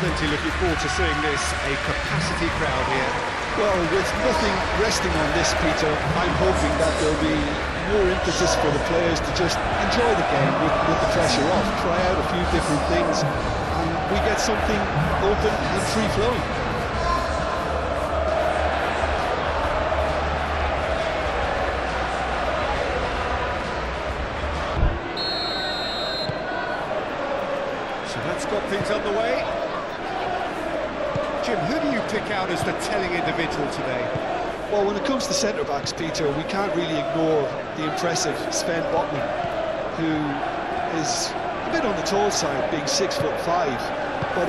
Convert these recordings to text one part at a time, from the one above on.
Plenty looking forward to seeing this, a capacity crowd here. Well, with nothing resting on this, Peter, I'm hoping that there'll be more emphasis for the players to just enjoy the game with the pressure off, try out a few different things, and we get something open and free-flowing. So that's got things underway. Jim, who do you pick out as the telling individual today? Well, when it comes to centre-backs, Peter, we can't really ignore the impressive Sven Botman, who is a bit on the tall side, being 6'5". But,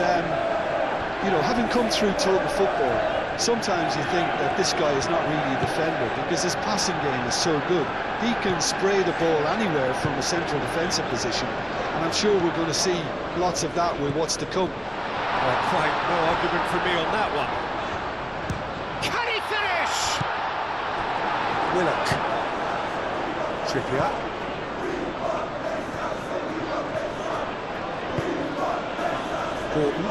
you know, having come through total football, sometimes you think that this guy is not really a defender because his passing game is so good. He can spray the ball anywhere from a central defensive position, and I'm sure we're going to see lots of that with what's to come. Well, quite no argument from me on that one. Can he finish? Willock. Trippier. Gordon.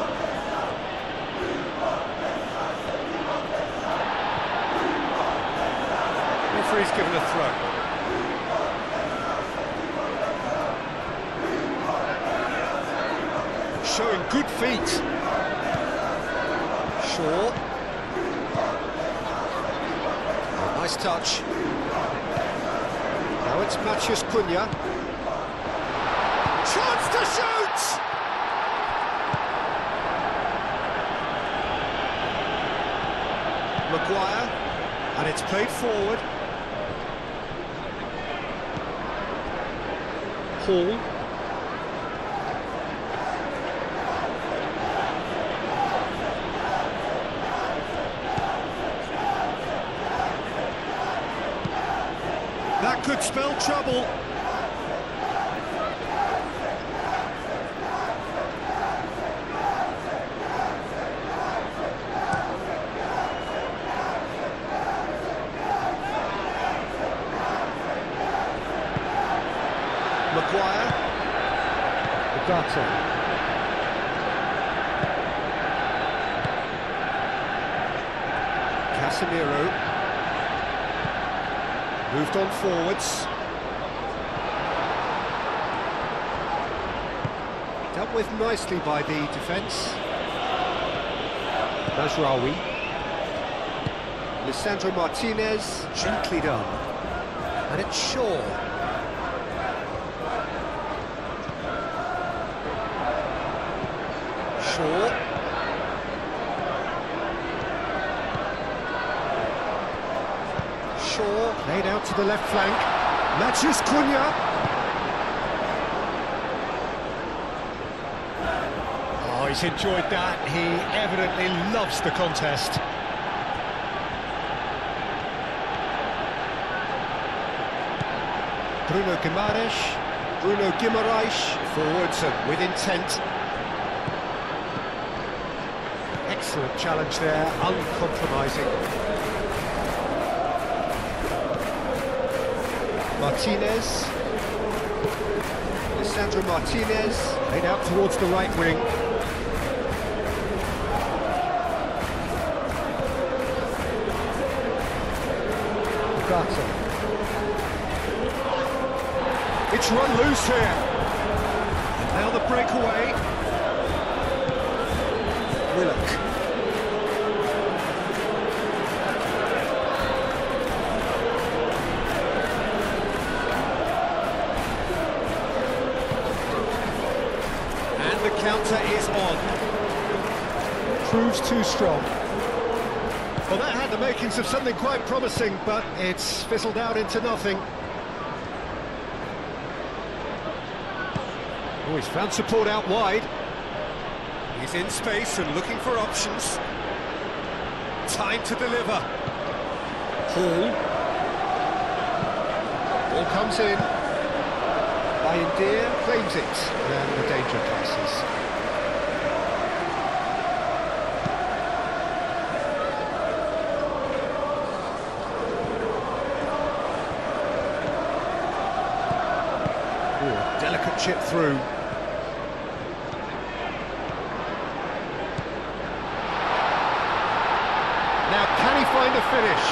Referee's given a throw. Showing good feet. Shaw. Oh, nice touch. Now it's Matheus Cunha. Chance to shoot! Maguire, and it's played forward. Hall. That could spell trouble. Maguire. Ugarte. Casemiro. Moved on forwards. Dealt with nicely by the defence. Mazraoui. Lisandro Martinez, gently done. And it's Shaw. Shaw. Shaw, played out to the left flank. Matheus Cunha. Oh, he's enjoyed that. He evidently loves the contest. Bruno Guimaraes, forwards and with intent. Excellent challenge there, uncompromising. Martinez. Lisandro Martinez, laid out towards the right wing. Ugarte. It's run loose here. And now the breakaway. Willock. The counter is on. Proves too strong. Well, that had the makings of something quite promising, but it's fizzled out into nothing. Oh, he's found support out wide. He's in space and looking for options. Time to deliver. Hall. Ball comes in. Bayindir claims it, and the danger passes. Ooh, delicate chip through. the finish.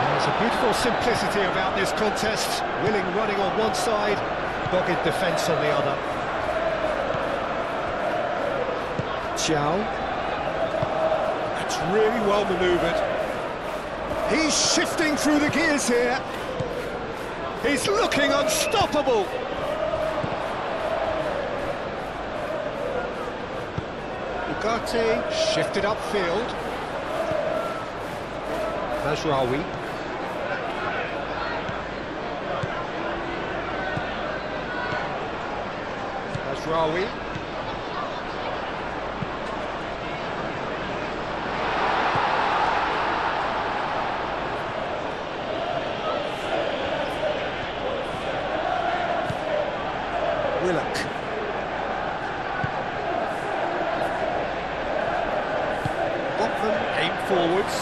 There's a beautiful simplicity about this contest. Willing running on one side, dogged defence on the other. Chow. That's really well manoeuvred. He's shifting through the gears here. He's looking unstoppable. Ugarte shifted upfield. Mazraoui. Mazraoui. Willock. Botman aim forwards.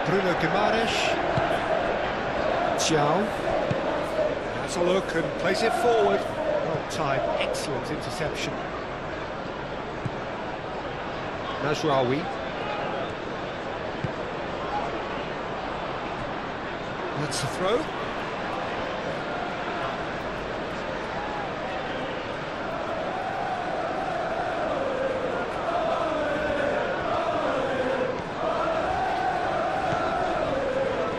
Bruno Guimaraes. Chow. Has a look and plays it forward. Well timed, excellent interception. Mazraoui. That's the throw.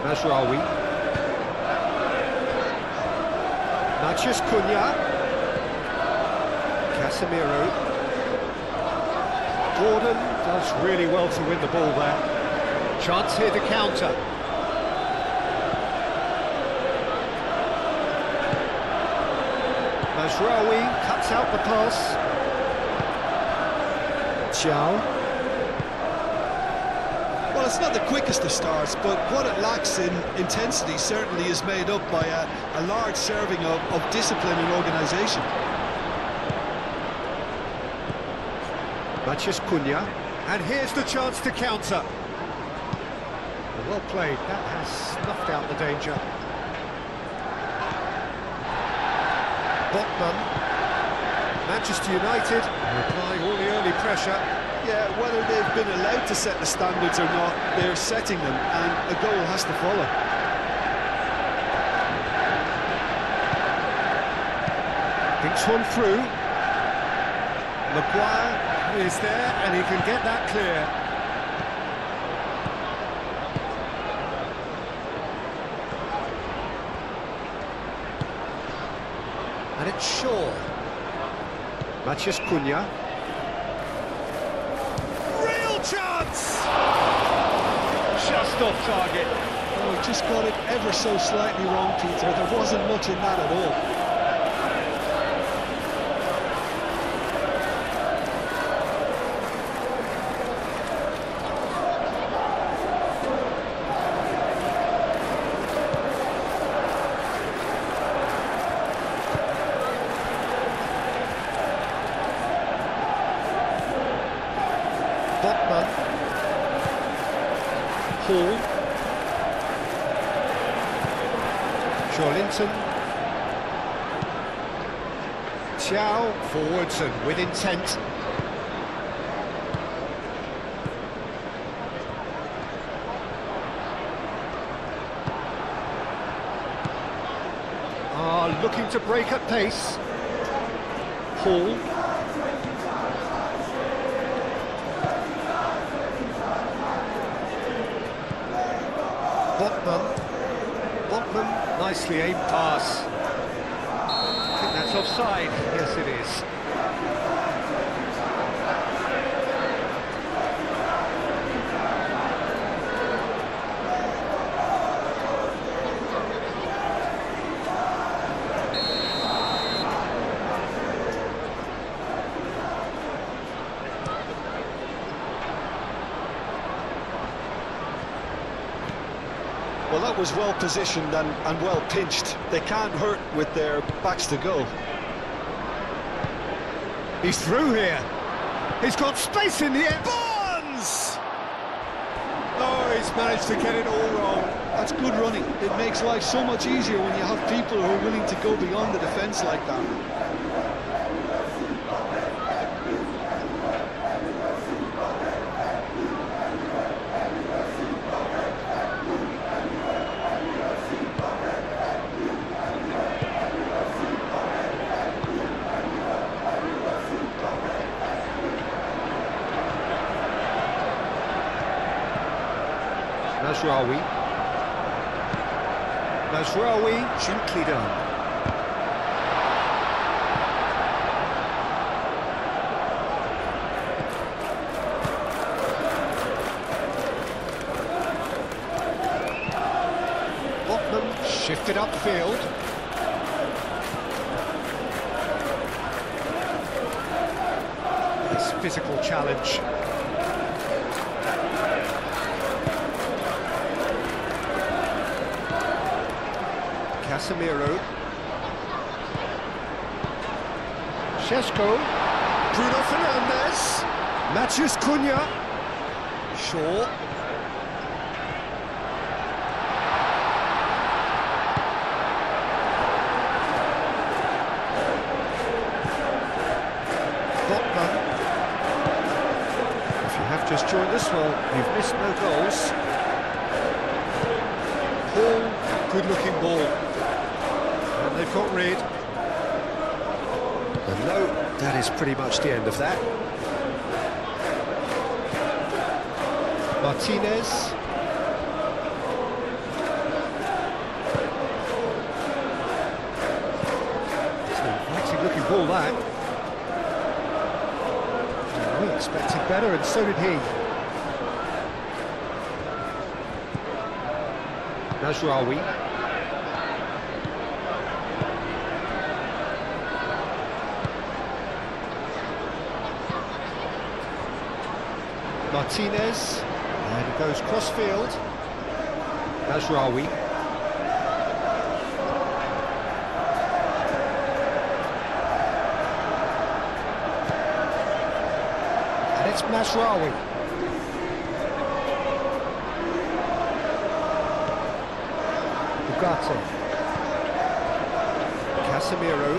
Mazraoui. Matheus Cunha. Casemiro. Gordon does really well to win the ball there. Chance here to counter. Mazraoui cuts out the pass. Chow. Well, it's not the quickest of starts, but what it lacks in intensity certainly is made up by a large serving of discipline and organisation. Matheus Cunha, and here's the chance to counter. Well played, that has snuffed out the danger. Botman, Manchester United, applying all the early pressure. Yeah, whether they've been allowed to set the standards or not, they're setting them, and a goal has to follow. Thinks one through. Maguire is there, and he can get that clear. And it's Shaw. Matheus Cunha. Chance! Just off target. Oh, he just got it ever so slightly wrong, Peter. There wasn't much in that at all. Botman. Hall. Joelinton. Chow forwards and with intent. Looking to break at pace. Hall. Botman, nicely aimed pass. I think that's offside. Yes, it is. Well, that was well positioned and well pinched. They can't hurt with their backs to goal. He's through here. He's got space in the air. Barnes! Oh, he's managed to get it all wrong. That's good running. It makes life so much easier when you have people who are willing to go beyond the defence like that. Mazraoui. Mazraoui, gently done. Shifted upfield. This physical challenge. Casemiro. Šeško. Bruno Fernandes. Matheus Cunha. Shaw. Just joined us, well, you've missed no goals. Paul, good-looking ball. And they've got rid. And no, that is pretty much the end of that. Martinez. It's an inviting-looking ball, that. We expected better, and so did he. Mazraoui. Martinez. And it goes cross-field. Mazraoui. It's Mazraoui. Ugarte. Casemiro.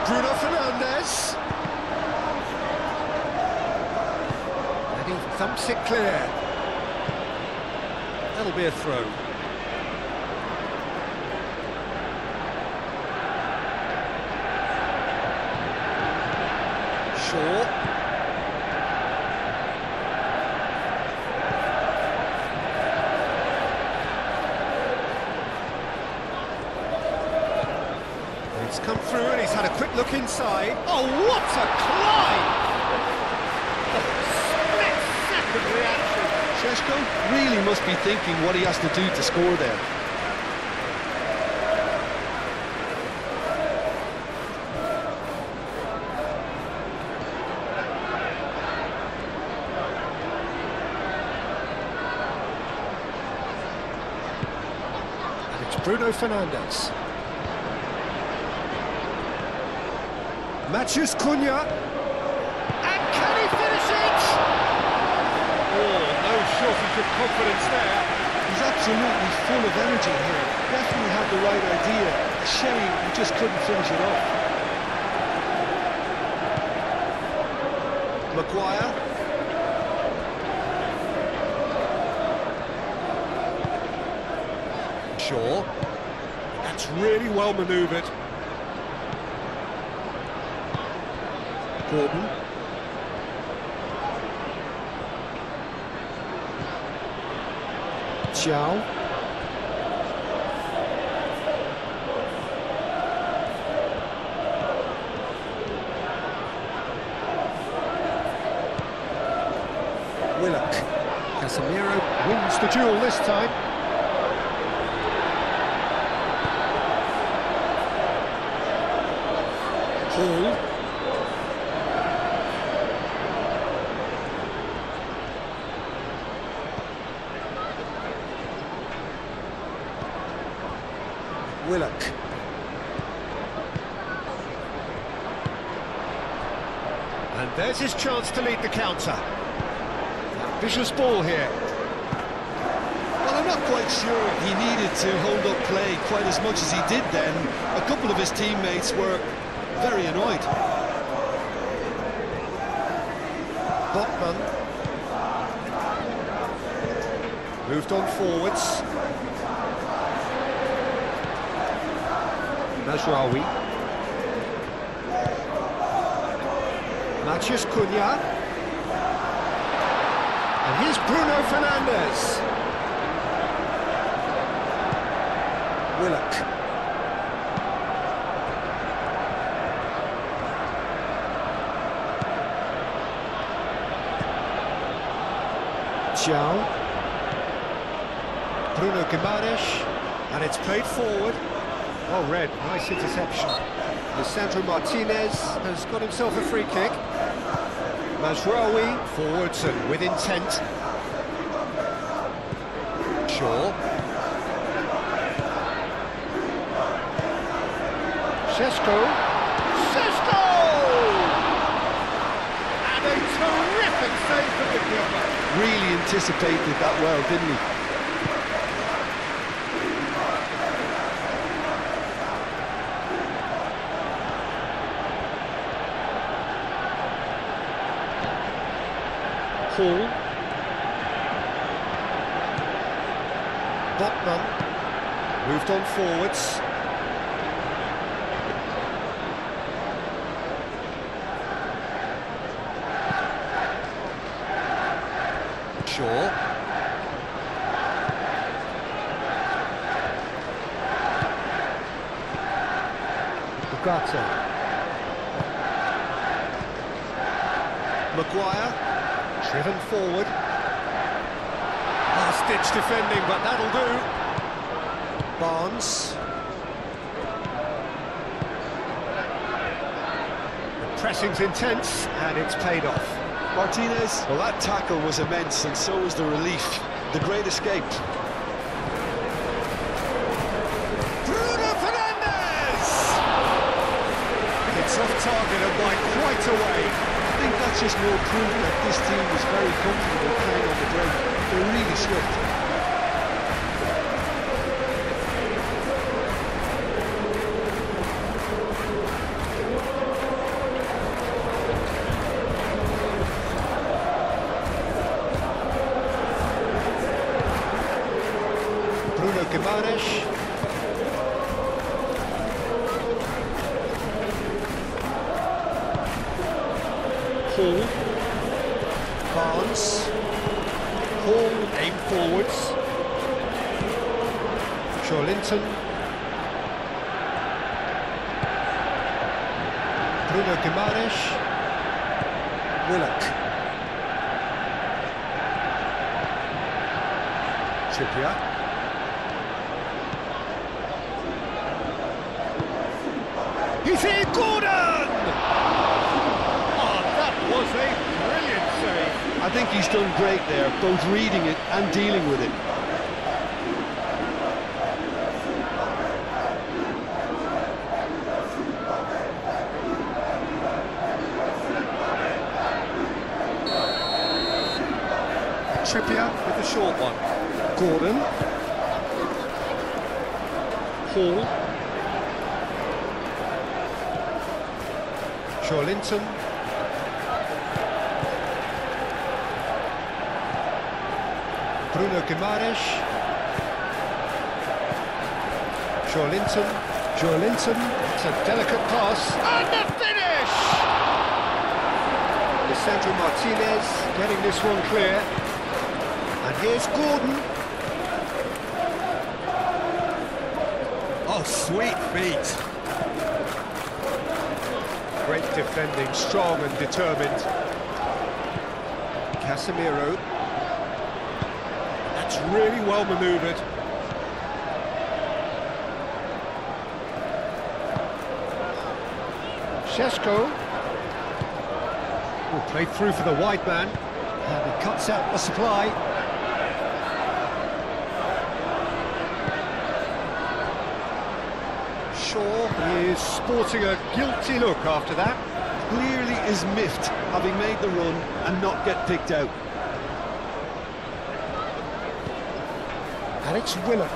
Bruno Fernandes. And he thumps it clear. That'll be a throw. Shaw. It's come through and he's had a quick look inside. Oh, what a climb! Split-second reaction. Šeško really must be thinking what he has to do to score there. And it's Bruno Fernandes. Matheus Cunha. And can he finish it? Oh, no shortage of confidence there. He's absolutely full of energy here. Definitely had the right idea. A shame he just couldn't finish it off. Maguire. Shaw. That's really well manoeuvred. Gordon. Xiao. Willock. Casemiro wins the duel this time. Hall. Willock. And there's his chance to lead the counter. Vicious ball here. Well, I'm not quite sure he needed to hold up play quite as much as he did then. A couple of his teammates were very annoyed. Botman. Moved on forwards. Mazraoui. Matheus Cunha. And here's Bruno Fernandes. Willock. João. Bruno Guimaraes. And it's played forward. Well read, nice interception. Lisandro Martinez has got himself a free kick. Mazraoui forwards and with intent. Shaw. Sesko. And a terrific save from the keeper. Really anticipated that well, didn't he? Hall. Botman moved on forwards. Shaw. Ugarte. Maguire. Driven forward. Last-ditch defending, but that'll do. Barnes. The pressing's intense, and it's paid off. Martinez, well, that tackle was immense, and so was the relief. The great escape. Bruno Fernandes! It's off target and by quite a way. I think that's just more proof that this team was very comfortable playing on the break. They're really swift. Bruno Guimaraes. Hall. Barnes. Hall aim forwards. Linton. Bruno Guimaraes. Willock. Trippier. He's here, Gordon! Was a brilliant save. I think he's done great there, both reading it and dealing with it. Trippier with the short one. Gordon. Hall. Linton. Bruno Guimaraes. Linton. It's a delicate pass. And the finish! Lisandro Martinez getting this one clear. And here's Gordon. Oh, sweet feet. Great defending, strong and determined. Casemiro. That's really well manoeuvred. Sesko. Played through for the wide man. And he cuts out the supply. Shaw is sporting a guilty look after that. Clearly is miffed, having made the run and not get picked out. And it's Willock.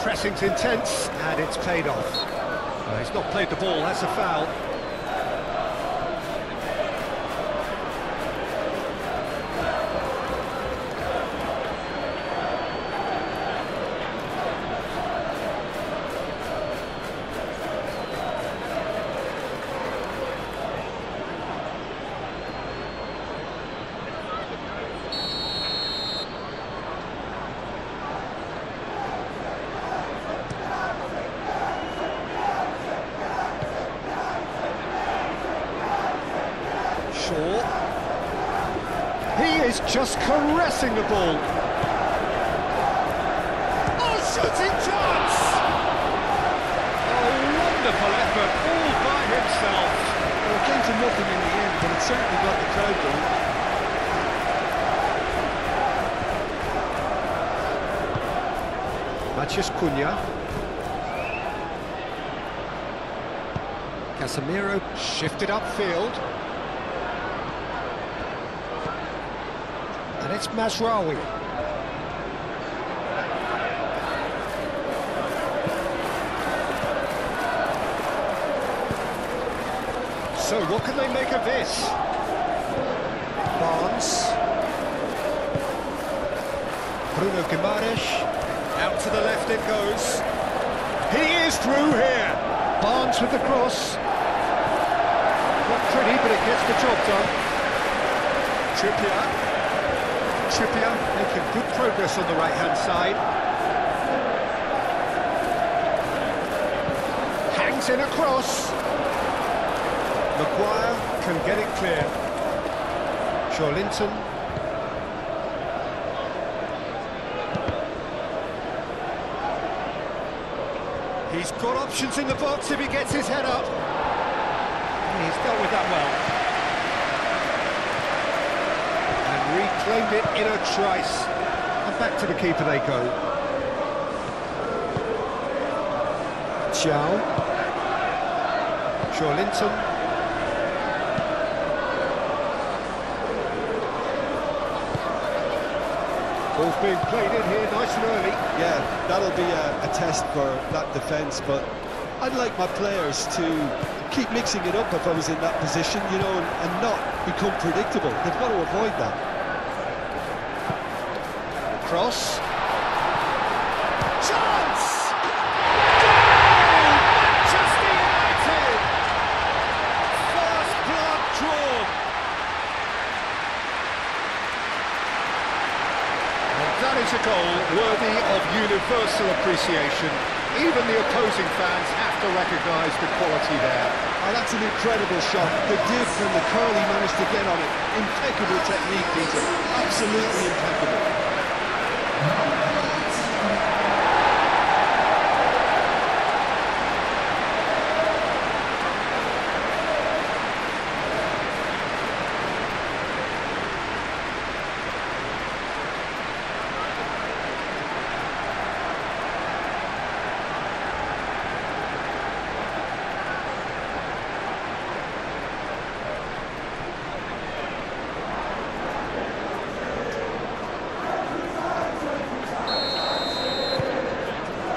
Pressing's intense, and it's paid off. Well, he's not played the ball, that's a foul. He is just caressing the ball. Oh, shooting chance! Oh, wonderful effort, all by himself. Well, it came to nothing in the end, but it certainly got the crowd going. Matheus Cunha. Casemiro shifted upfield. And it's Mazraoui. So what can they make of this? Barnes. Bruno Guimaraes. Out to the left it goes. He is through here. Barnes with the cross. Not pretty, but it gets the job done. Trippier making good progress on the right-hand side. Hangs in across. Maguire can get it clear. Linton. He's got options in the box if he gets his head up. He's dealt with that well. And reclaimed it in a trice. And back to the keeper they go. Linton. Ball's being played in here nice and early. Yeah, that'll be a test for that defence, but I'd like my players to keep mixing it up if I was in that position, you know, and not become predictable. They've got to avoid that. Cross. Chance! Manchester United! First blood drawn. And that is a goal worthy of universal appreciation. Even the opposing fans have to recognise the quality there. Oh, that's an incredible shot. The dip and the curl he managed to get on it. Impeccable technique, Peter. Absolutely impeccable.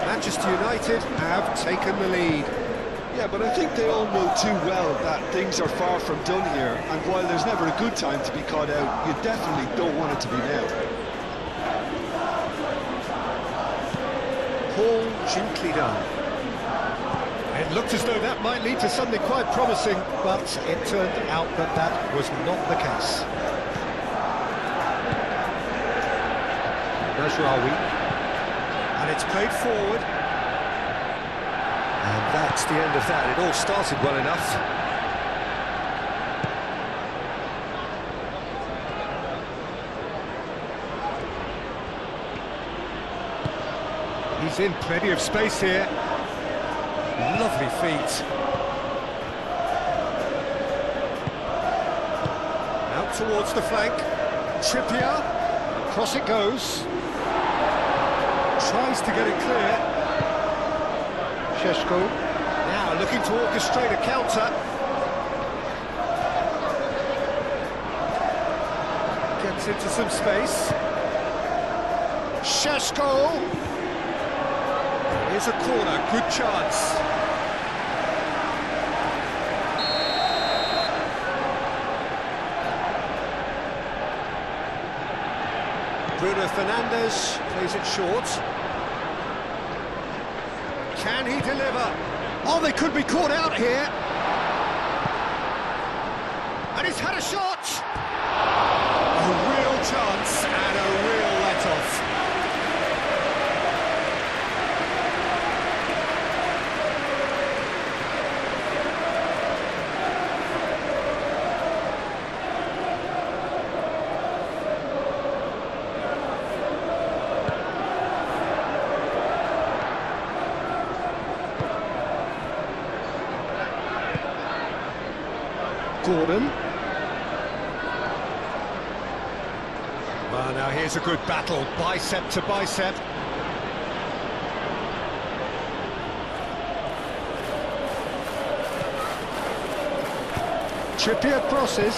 Manchester United have taken the lead. Yeah, but I think they all know too well that things are far from done here, and while there's never a good time to be caught out, you definitely don't want it to be now. Paul gently done. It looked as though that might lead to something quite promising, but it turned out that that was not the case. Mazraoui. And it's played forward. And that's the end of that. It all started well enough. He's in plenty of space here. Lovely feet. Out towards the flank. Trippier. Across it goes. Tries to get it clear. Šeško now looking to orchestrate a counter. Gets into some space. Šeško. Here's a corner, good chance. Bruno Fernandes plays it short. Can he deliver? Oh, they could be caught out here. And he's had a shot. A real chance and a real let-off. Gordon. Well, now here's a good battle, bicep to bicep. Trippier crosses.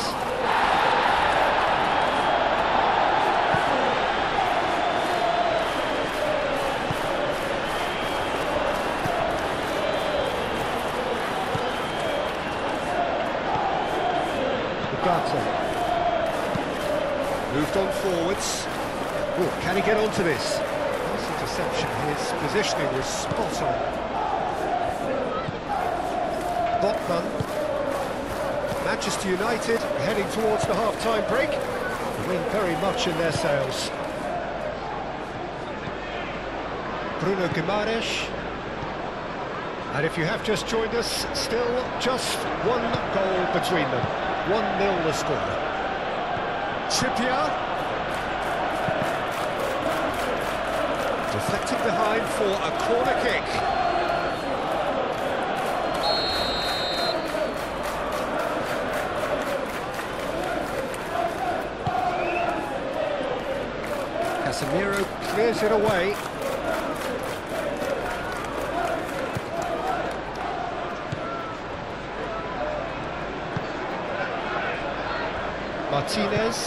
Moved on forwards. Oh, can he get onto this? Nice interception. His positioning was spot on. Botman. Manchester United heading towards the half-time break. The wind very much in their sails. Bruno Guimaraes. And if you have just joined us, still just one goal between them. 1-0 the score. Trippier. Deflected behind for a corner kick. Casemiro clears it away. Martinez,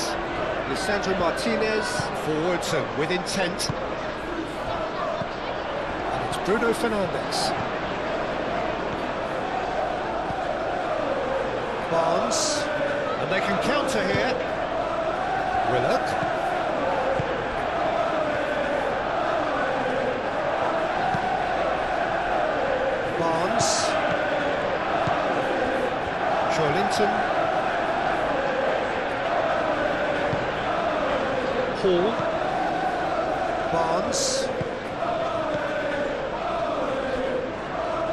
Lisandro Martinez, forwards and with intent. And it's Bruno Fernandes. Barnes, and they can counter here. Willock. Barnes. Joelinton. Hall, Barnes,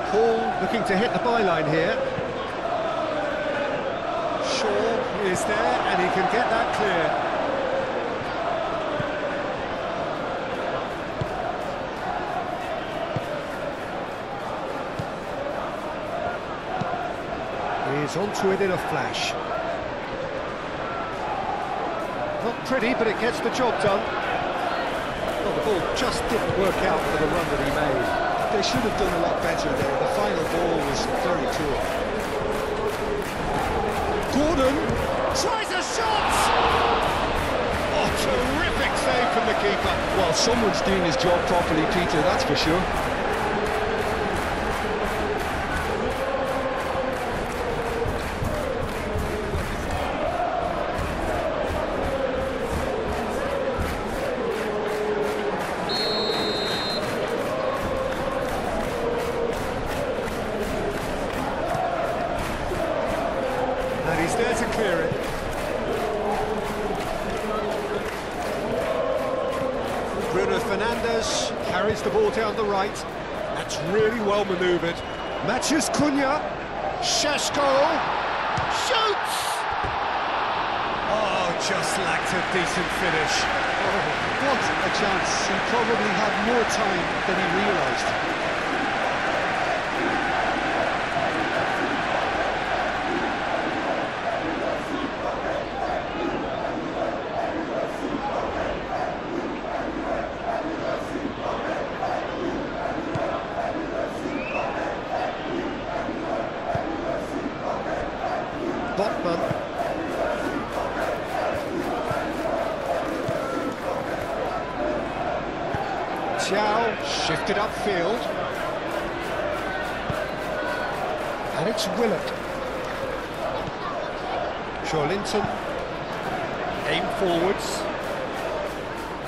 Hall looking to hit the byline here. Shaw is there and he can get that clear. He's onto it in a flash. Not pretty, but it gets the job done. Well, the ball just didn't work out for the run that he made. They should have done a lot better there. The final ball was very poor. Gordon tries a shot! Oh, terrific save from the keeper. Well, someone's doing his job properly, Peter, that's for sure. And he's there to clear it. Bruno Fernandes carries the ball down the right. That's really well manoeuvred. Matheus Cunha. Šeško. Shoots! Oh, just lacked a decent finish. Oh, what a chance. He probably had more time than he realised. Botman. Thiaw shifted upfield. And it's Willock. Joelinton. Aim forwards.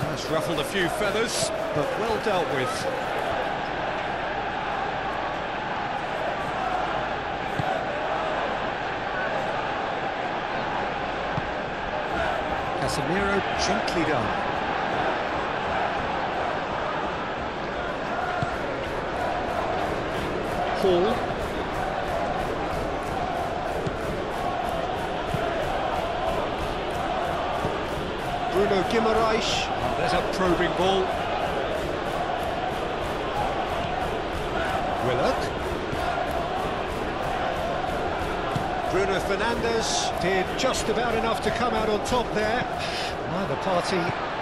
That's ruffled a few feathers, but well dealt with. Casemiro gently done. Hall. Bruno Guimaraes. Oh, there's a probing ball. Willock. Bruno Bruno Fernandes did just about enough to come out on top there. Neither party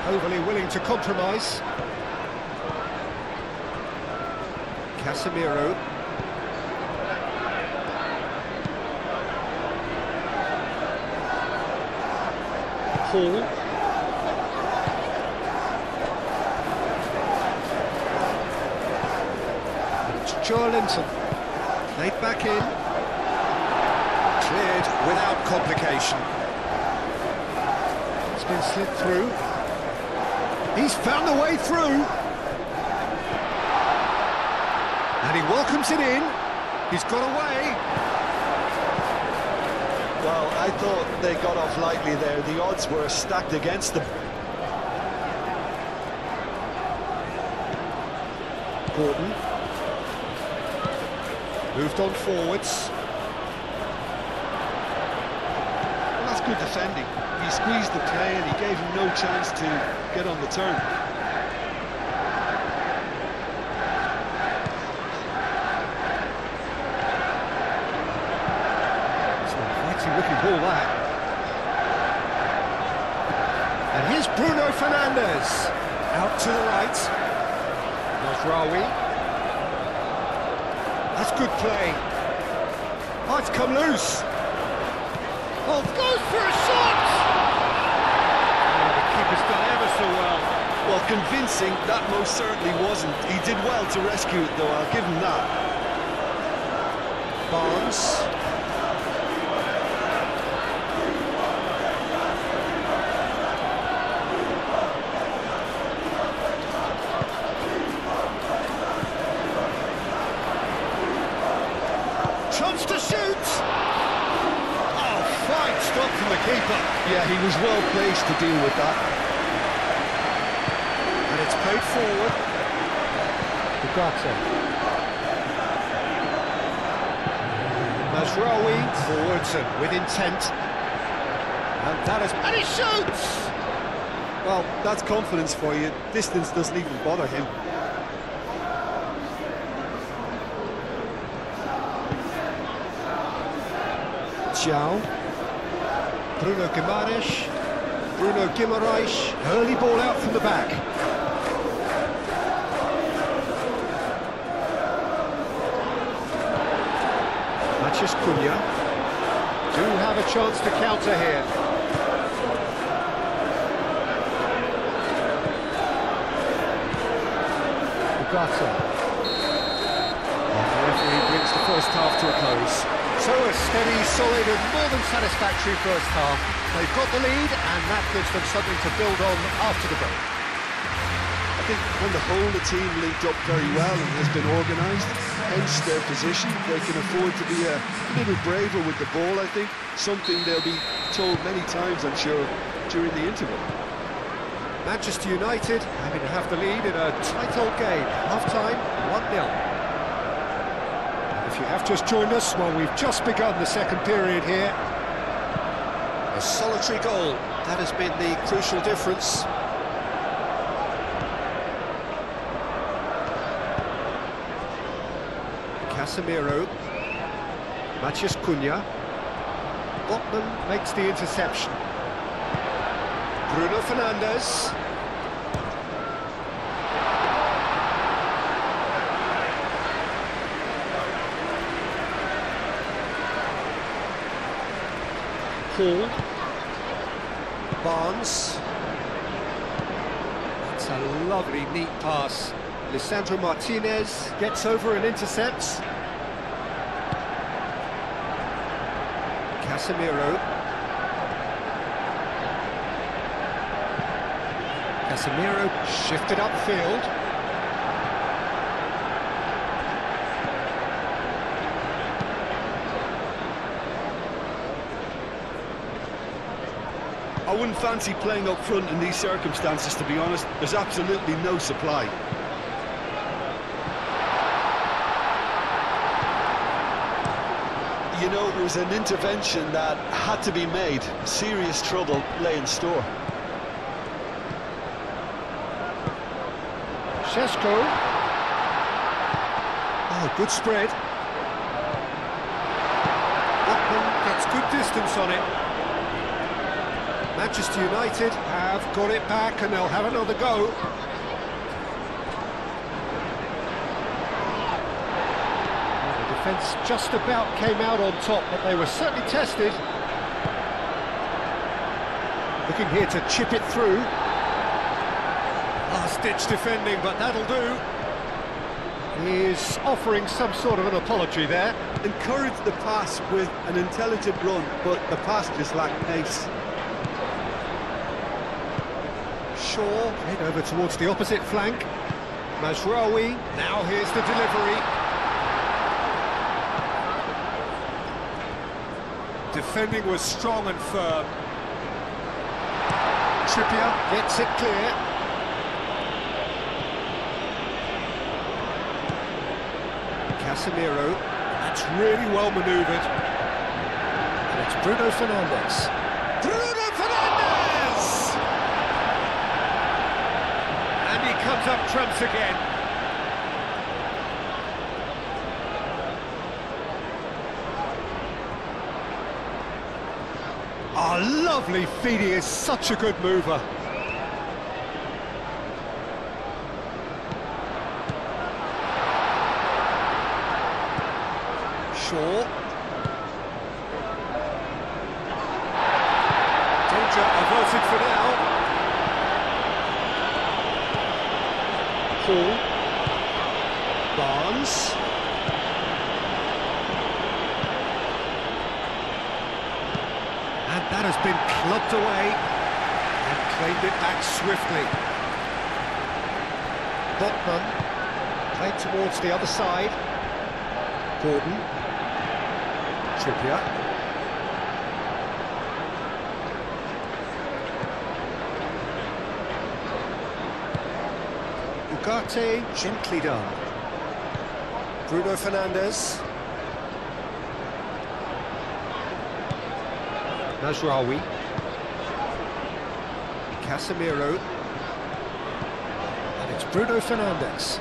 overly willing to compromise. Casemiro. Hall. Joelinton, laid back in, cleared without complication. It's been slipped through. He's found the way through. And he welcomes it in. He's got away. Well, I thought they got off lightly there. The odds were stacked against them. Gordon. Moved on forwards. Well, that's good defending. He squeezed the play and he gave him no chance to get on the turn. It's a fighting looking ball, that. And here's Bruno Fernandes. Out to the right. Mazraoui. That's good play. Oh, it's come loose. Oh, goes for a shot! Oh, the keeper's done ever so well. Well, convincing, that most certainly wasn't. He did well to rescue it, though, I'll give him that. Barnes. Chance to shoot! Oh, fine stop from the keeper. Yeah, he was well placed to deal with that. And it's played forward. Ugarte. Mazraoui forwards and with intent. And that is... And he shoots! Well, that's confidence for you. Distance doesn't even bother him. João. Bruno Guimaraes. Bruno Guimaraes. Early ball out from the back. Mathias Cunha. Do have a chance to counter here. Ugarte. The referee brings the first half to a close. So a steady, solid and more than satisfactory first half. They've got the lead and that gives them something to build on after the break. I think on the whole the team linked up very well and has been organised, hence their position. They can afford to be a little braver with the ball, I think. Something they'll be told many times, I'm sure, during the interval. Manchester United having to have the lead in a tight old game. Half-time, 1-0. If you have just joined us, well, we've just begun the second period here. A solitary goal, that has been the crucial difference. Casemiro. Mathias Cunha. Botman makes the interception. Bruno Fernandes. Hall. Barnes. That's a lovely, neat pass. Lisandro Martinez gets over and intercepts. Casemiro. Casemiro shifted upfield. I wouldn't fancy playing up front in these circumstances, to be honest. There's absolutely no supply. You know, it was an intervention that had to be made. Serious trouble lay in store. Šeško. Oh, good spread. Botman gets good distance on it. Manchester United have got it back and they'll have another go. Well, the defence just about came out on top, but they were certainly tested. Looking here to chip it through. Last-ditch defending, but that'll do. He's offering some sort of an apology there. Encouraged the pass with an intelligent run, but the pass just lacked pace. Shaw, head over towards the opposite flank. Mazraoui, now here's the delivery. Defending was strong and firm. Trippier gets it clear. Casemiro, that's really well manoeuvred. And it's Bruno Fernandes. Bruno Fernandes! And he comes up trumps again. Oh, lovely feed, he is such a good mover. Shaw. Danger averted for now. Hall. Barnes. And that has been clubbed away and claimed it back swiftly. Botman played towards the other side. Gordon. Trippier. Ugarte, gently done. Bruno Fernandes. Mazraoui. Casemiro. And it's Bruno Fernandes.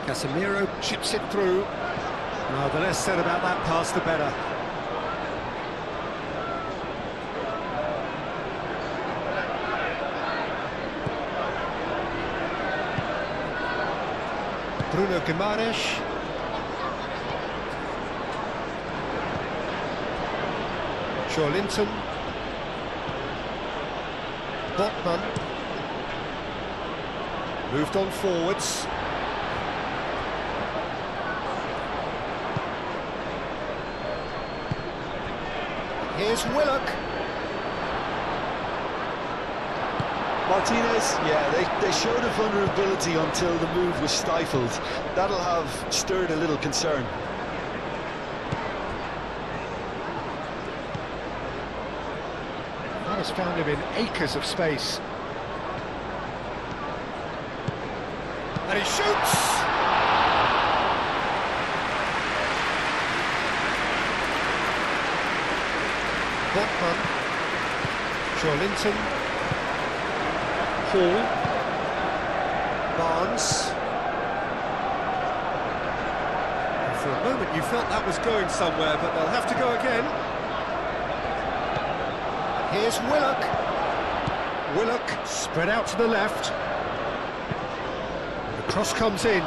Casemiro chips it through. No, the less said about that pass, the better. Bruno Guimaraes. Linton. Botman. Moved on forwards. Here's Willock. Martinez, yeah, they showed a vulnerability until the move was stifled. That'll have stirred a little concern. That has found him in acres of space. And he shoots! Botman, Linton, Hall, Barnes. And for a moment you felt that was going somewhere, but they'll have to go again. And here's Willock. Willock spread out to the left. And the cross comes in.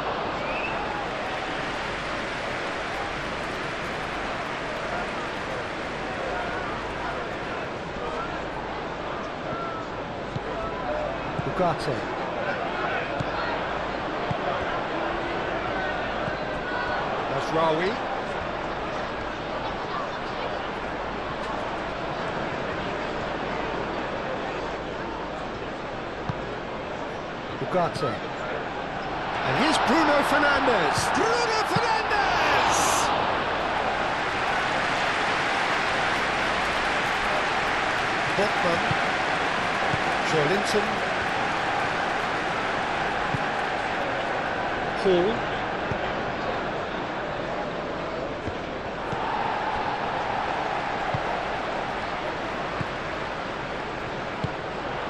Ugarte. Mazraoui. Ugarte. And here's Bruno Fernandes. Bruno Fernandes! Botman. Linton. Hall.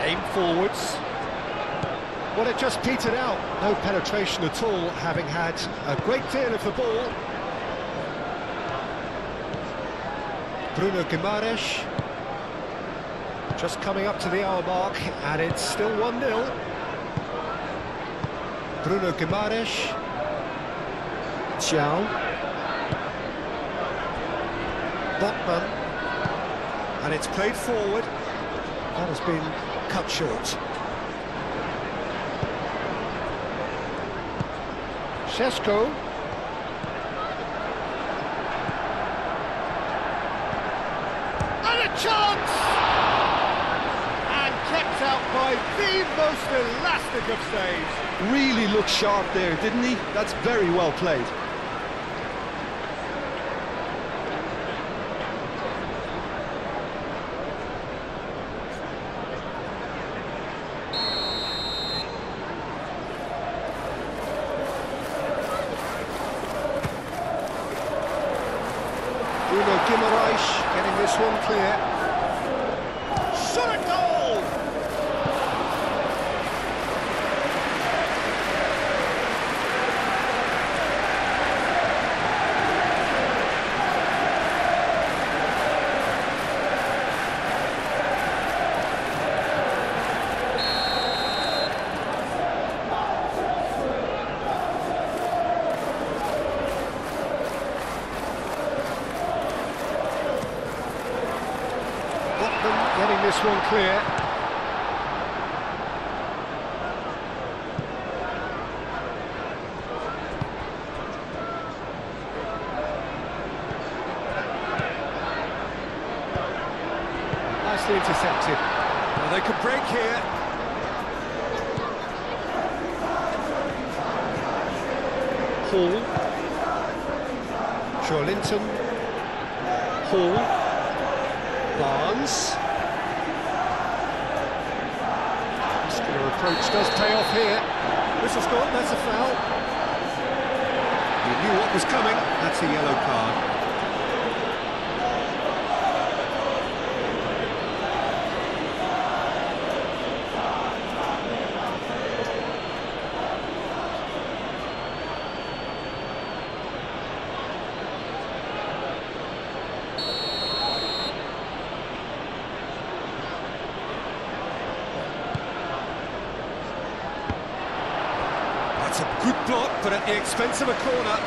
Aim forwards. Well, it just petered out. No penetration at all, having had a great deal of the ball. Bruno Guimaraes. Just coming up to the hour mark, and it's still 1-0. Bruno Guimaraes. Xiao. Botman. And it's played forward. That has been cut short. Sesko. And a chance! And kept out by the most elastic of saves. Really looked sharp there, didn't he? That's very well played. Bruno Guimaraes getting this one clear. Shot at goal! Getting this one clear. Nicely intercepted. Well, they could break here. Hall. Joelinton. Hall. Barnes. Muscular approach does pay off here. Whistle's gone, that's a foul. You knew what was coming, that's a yellow card. That's a good block, but at the expense of a corner.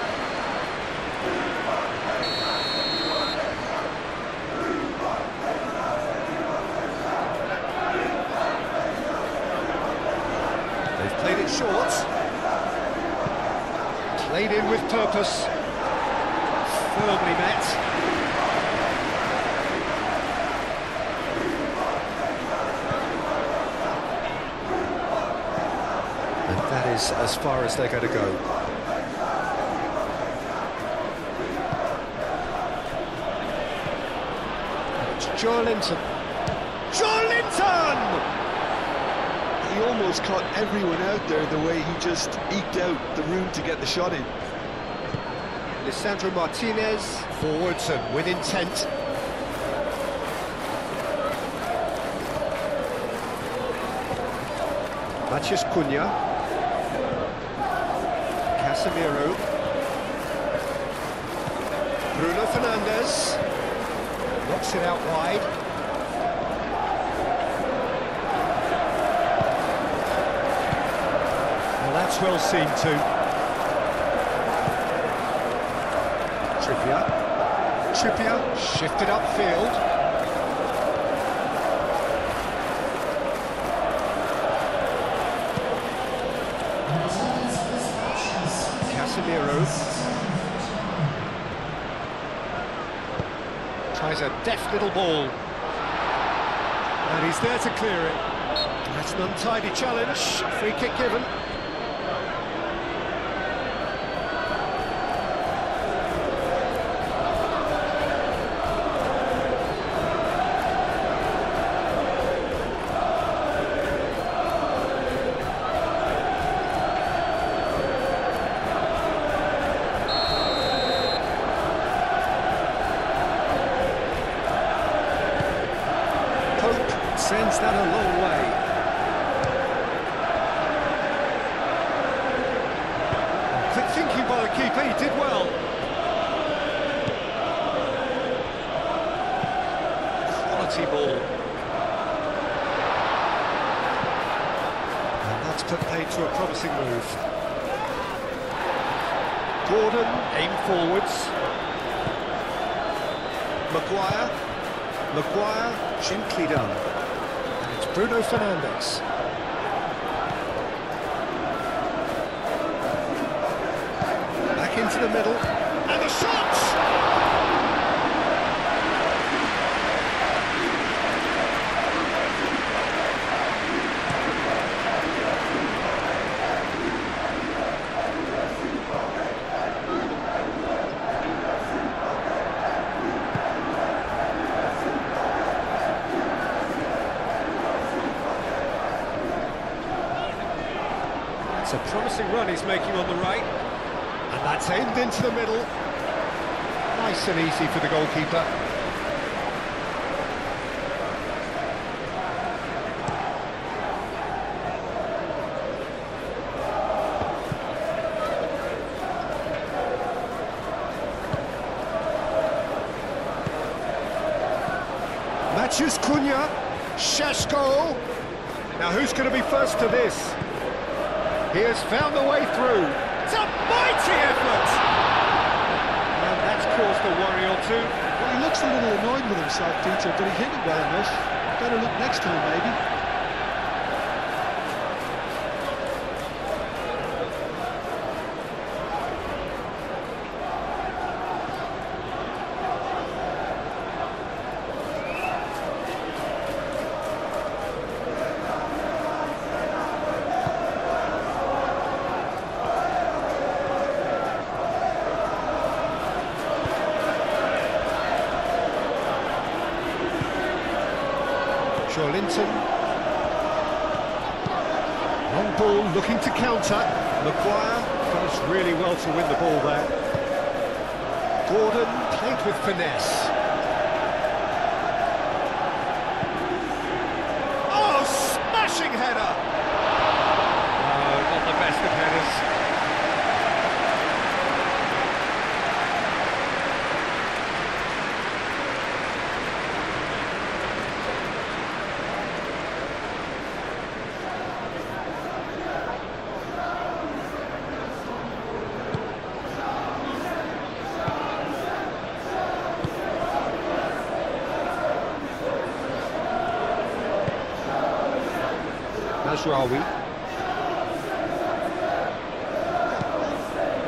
They've played it short. Played in with purpose. Firmly met. That is as far as they're going to go. It's Joelinton. Joelinton! He almost caught everyone out there the way he just eked out the room to get the shot in. Lisandro Martinez, forwards and with intent. Matheus Cunha. Casemiro. Bruno Fernandes. Knocks it out wide. Well, that's well seen too. Trippier shifted upfield. Casemiro tries a deft little ball, and he's there to clear it. That's an untidy challenge. Free kick given. Sends that a long way. Quick thinking by the keeper, he did well. quality ball. And that's put paid to a promising move. Gordon, aim forwards. Maguire, gently done. And it's Bruno Fernandes. Back into the middle, and the shot! It's a promising run he's making on the right. And that's aimed into the middle. Nice and easy for the goalkeeper. Matthews Cunha, Šeško. Now who's going to be first to this? He has found the way through. It's a mighty effort! And that's caused a worry or two. Well, he looks a little annoyed with himself, Peter, but he hit it well enough. Better look next time, maybe. Linton. Long ball, looking to counter. Maguire finished really well to win the ball there. Gordon played with finesse. Oh, smashing header! Oh, not the best of headers.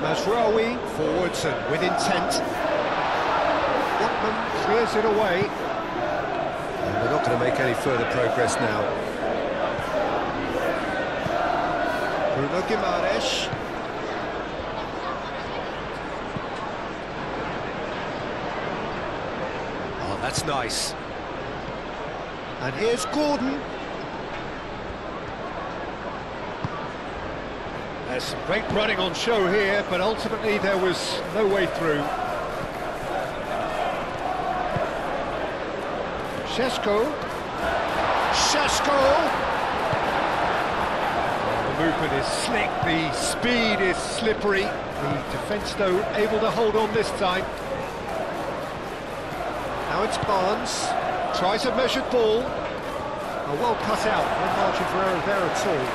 Mazraoui forwards and with intent. Botman clears it away. And we're not going to make any further progress now. Bruno Guimaraes. Oh, that's nice. And here's Gordon. There's some great running on show here, but ultimately there was no way through. Šeško. The movement is slick, the speed is slippery. The defence, though, able to hold on this time. Now it's Barnes. Tries a measured ball. Well cut out, no margin for error there at all.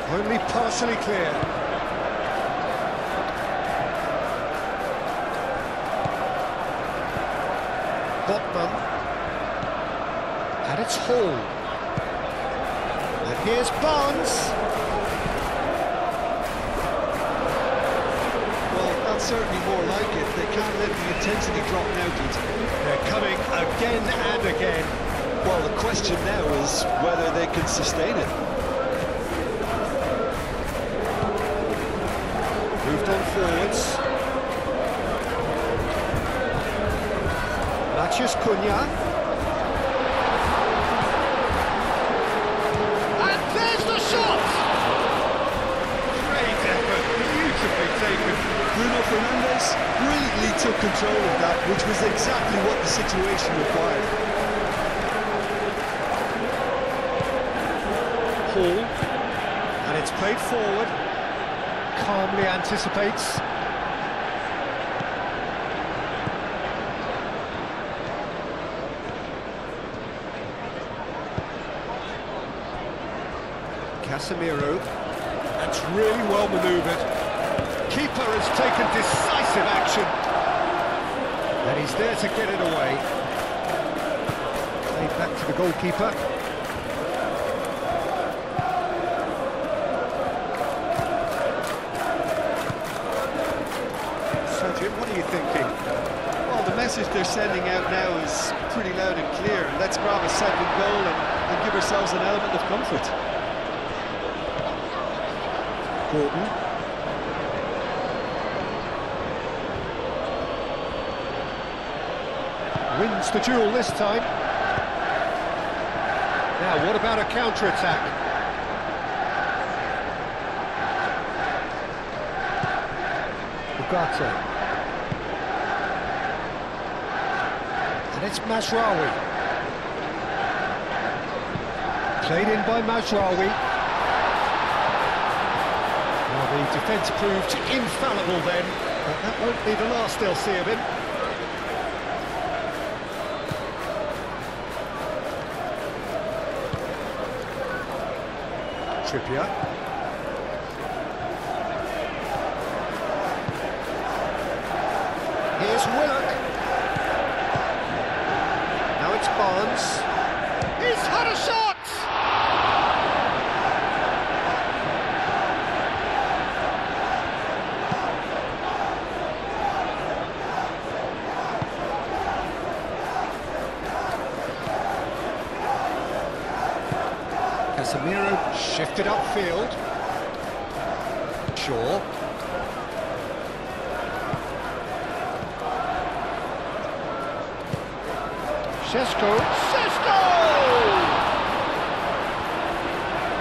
Only partially clear. Botman. And it's Hall. And here's Barnes. Well, that's certainly more like it. They can't let the intensity drop now, Peter. They're coming again and again. Well, the question now is whether they can sustain it. Moved on forwards. Matthews Cunha. And there's the shot! Great effort, beautifully taken. Bruno Fernandes brilliantly took control of that, which was exactly what the situation required. Hall. it's played forward. Calmly anticipates. Casemiro. That's really well manoeuvred. Keeper has taken decisive action. And he's there to get it away. Played back to the goalkeeper. Sergio, what are you thinking? Well, the message they're sending out now is pretty loud and clear. Let's grab a second goal and give ourselves an element of comfort. Gordon. Wins the duel this time. Now, what about a counter-attack? Ugarte. And it's Mazraoui. Played in by Mazraoui. Well, the defence proved infallible then, but that won't be the last they'll see of him. Trippier. Here's Willock. Now it's Barnes. He's had a shot! Casemiro shifted upfield. Shaw. Šeško.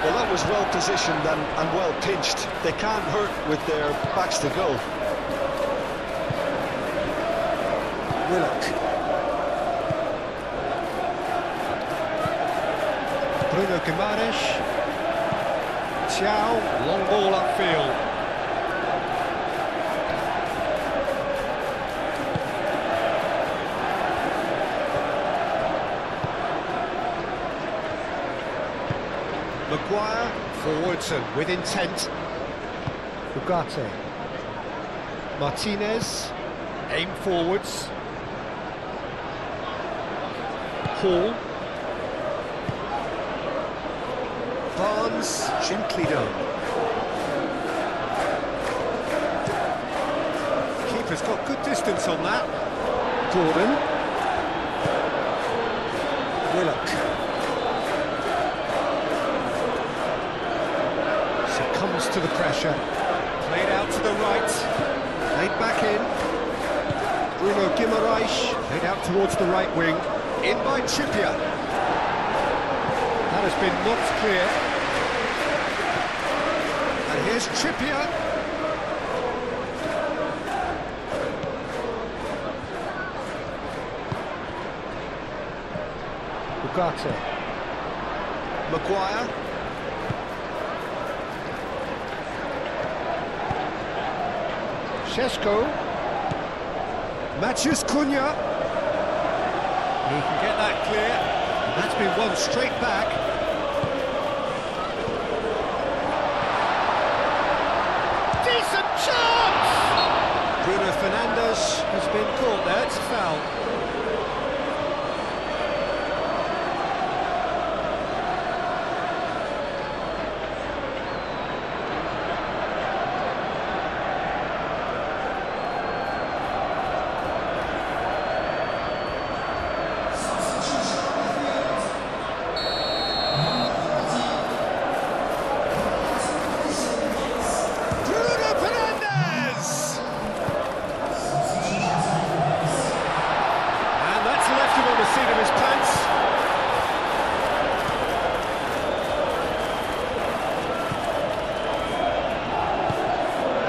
Well, that was well positioned and well pinched. They can't hurt with their backs to goal. Willock. Bruno Guimaraes. Thiaw, long ball upfield. Maguire, forwards and with intent. Ugarte. Martinez, aim forwards. Hall. Barnes, gently done. Keeper's got good distance on that. Gordon. Willock. Succumbs to the pressure. Played out to the right. Played back in. Bruno Guimaraes. Played out towards the right wing. In by Trippier. That has been knocked clear. And here's Trippier. Ugarte. Maguire. Šeško. Matheus Cunha. He can get that clear. And that's been won straight back. Decent chance! Bruno Fernandes has been caught there. It's a foul.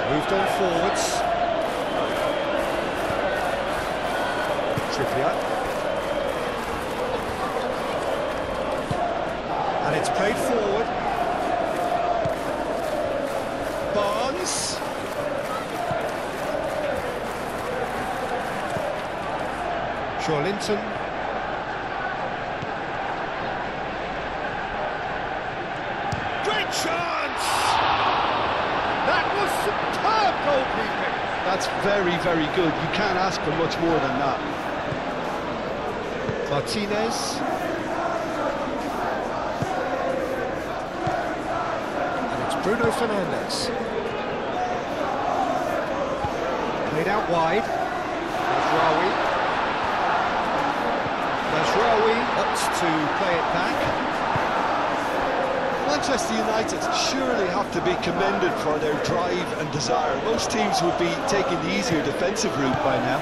Moved on forwards. Trippier. And it's played forward. Linton. Great chance! That was superb goalkeeping. That's very, very good. You can't ask for much more than that. Martinez. And it's Bruno Fernandes. Played out wide. Mazraoui opts to play it back. Manchester United surely have to be commended for their drive and desire. Most teams would be taking the easier defensive route by now.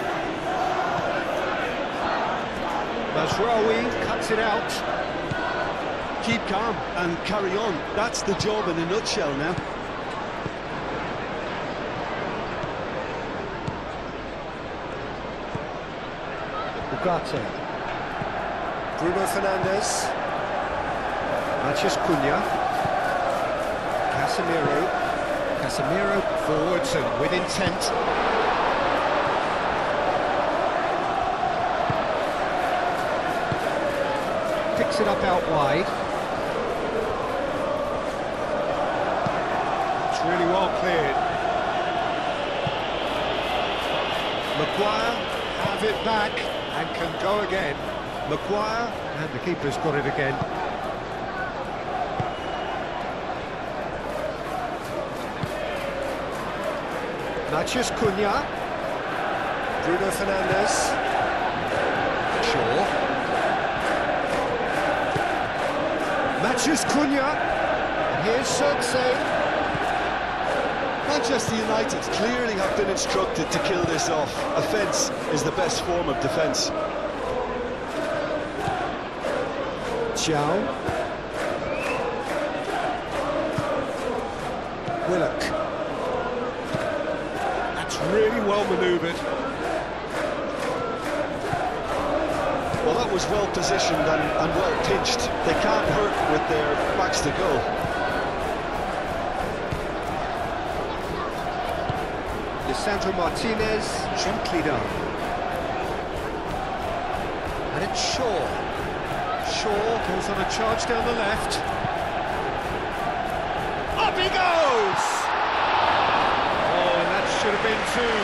Mazraoui cuts it out. Keep calm and carry on. That's the job in a nutshell now. Ugarte. Bruno Fernandes. Matheus Cunha. Casemiro forwards and with intent. Picks it up out wide. It's really well cleared. Maguire have it back and can go again. Maguire, and the keeper's got it again. Matheus Cunha. Bruno Fernandes. Shaw. Matheus Cunha. And here's Zirkzee. Manchester United clearly have been instructed to kill this off. Offence is the best form of defence. Zhao. Willock. That's really well manoeuvred. Well, that was well positioned and well pitched. They can't hurt with their backs to goal. Lisandro Martinez, gently done. And it's Shaw. Shaw goes on a charge down the left. Up he goes! Oh, and that should have been two.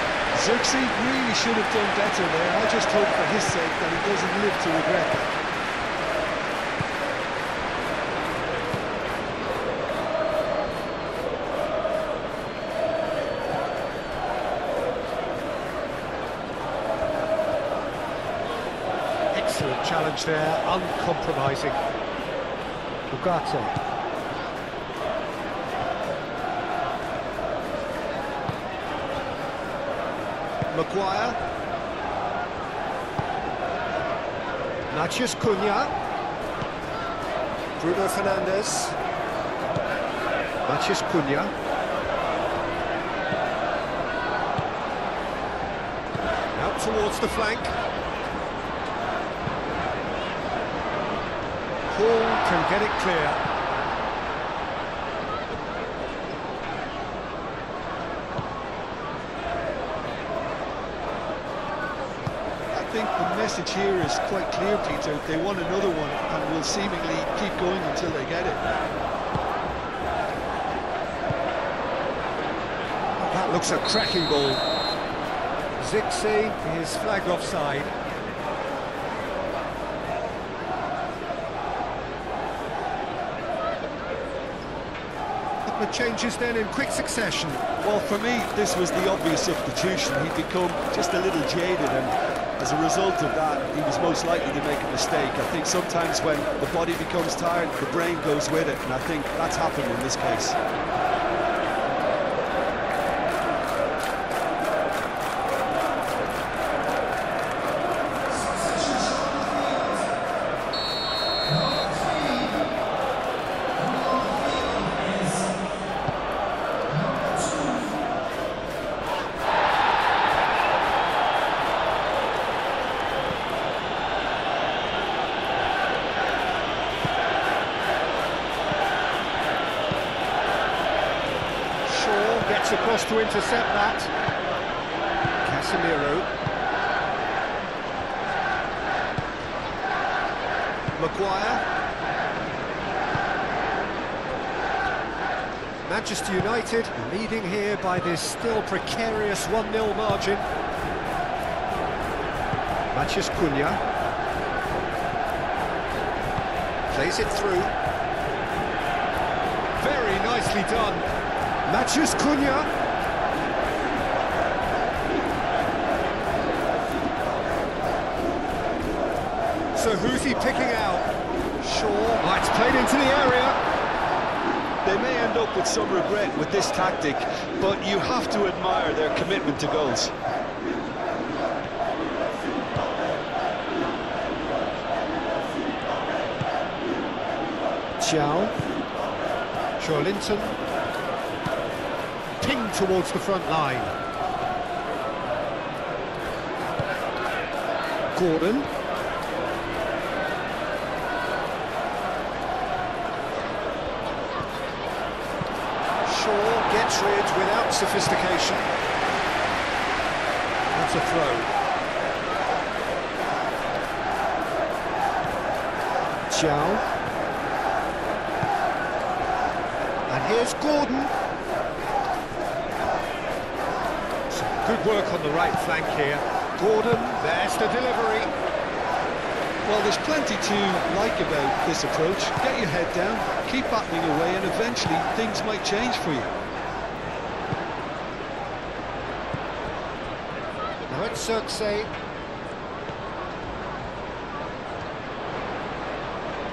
Zirkzee really should have done better there. I just hope for his sake that he doesn't live to regret that. Excellent challenge there, uncompromising. Ugarte. Maguire. Matheus Cunha. Bruno Fernandes. Matheus Cunha. Out towards the flank. Hall can get it clear. I think the message here is quite clear, Peter. They want another one and will seemingly keep going until they get it. That looks a cracking ball. Zirkzee is flagged offside. The changes then in quick succession. Well, for me, this was the obvious substitution. He'd become just a little jaded, and as a result of that, he was most likely to make a mistake. I think sometimes when the body becomes tired, the brain goes with it, and I think that's happened in this case. Gets across to intercept that. Casemiro. Maguire. Manchester United leading here by this still precarious 1-0 margin. Matheus Cunha plays it through. Very nicely done. Matheus Cunha. So who's he picking out? Shaw. Oh, it's played into the area. They may end up with some regret with this tactic, but you have to admire their commitment to goals. Chow. Linton. Pinged towards the front line. Gordon. Shaw gets rid without sophistication. That's a throw. Chow. And here's Gordon. Some good work on the right flank here. Gordon, there's the delivery. Well, there's plenty to like about this approach. Get your head down, keep battling away, and eventually things might change for you. Now it's Cirque.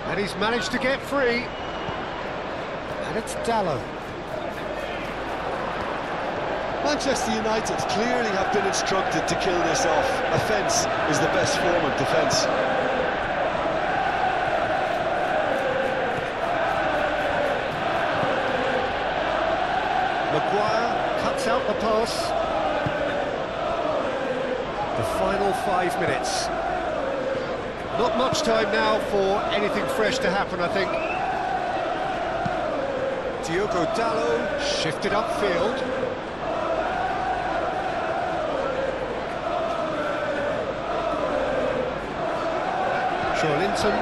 And he's managed to get free. And it's Dalot. Manchester United clearly have been instructed to kill this off. Offence is the best form of defence. Maguire cuts out the pass. The final 5 minutes. Not much time now for anything fresh to happen, I think. Diogo Dalot shifted upfield. Linton.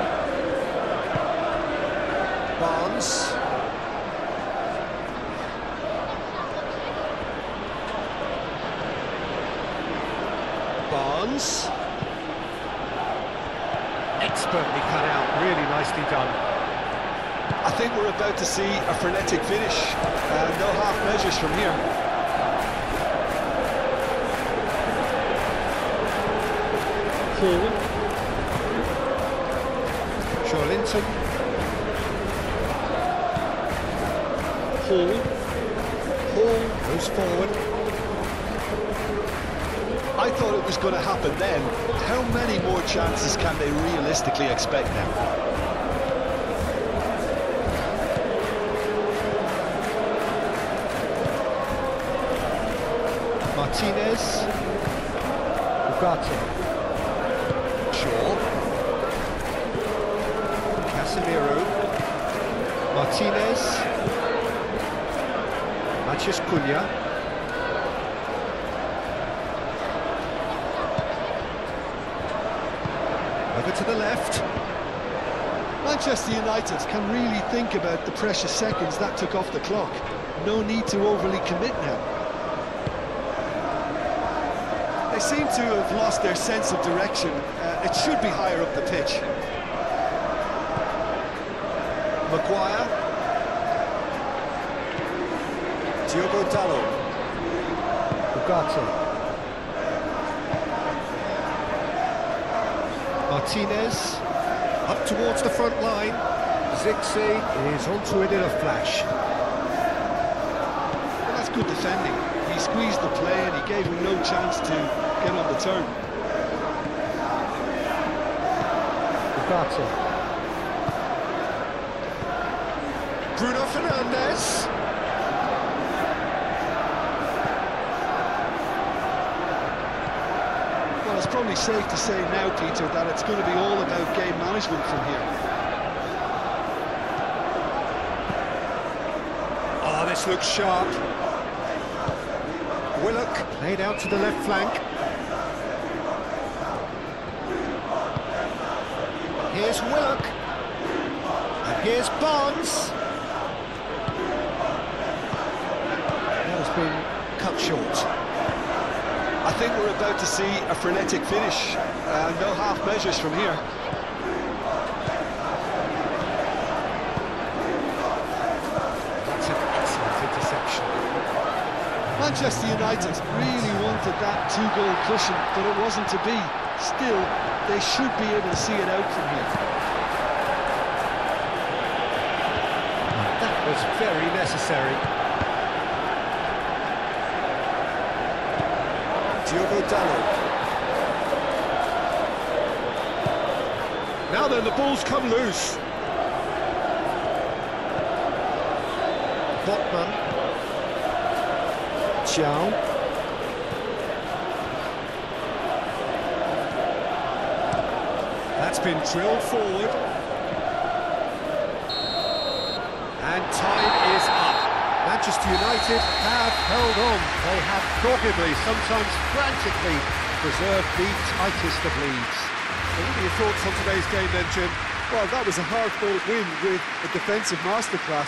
Barnes. Barnes. Expertly cut out, really nicely done. I think we're about to see a frenetic finish, and no half measures from here. Hall. Linton. Hall goes forward. I thought it was going to happen then. How many more chances can they realistically expect now? Martinez. Ugarte. Shaw. Casemiro. Martinez. Matheus Cunha. Over to the left. Manchester United can really think about the precious seconds that took off the clock. No need to overly commit now. They seem to have lost their sense of direction. It should be higher up the pitch. Maguire. Diogo Dalot. Ugarte. Martinez. Up towards the front line. Zirkzee is onto it in a flash. Well, that's good defending. He squeezed the play and he gave him no chance to get on the turn. Ugarte. Bruno Fernandes. Well, it's probably safe to say now, Peter, that it's going to be all about game management from here. Oh, this looks sharp. Willock played out to the left flank. Here's Willock. And here's Barnes. That has been cut short. I think we're about to see a frenetic finish. No half measures from here. That's an excellent interception. Manchester United really wanted that two-goal cushion, but it wasn't to be. Still, they should be able to see it out from here. That was very necessary. Diogo Dalot. Now then, the ball's come loose. Botman. Chow. That's been drilled forward. And time is up. Manchester United have held on. They have doggedly, sometimes frantically, preserved the tightest of leads. What are your thoughts on today's game then, Jim? Well, that was a hard-fought win with a defensive masterclass.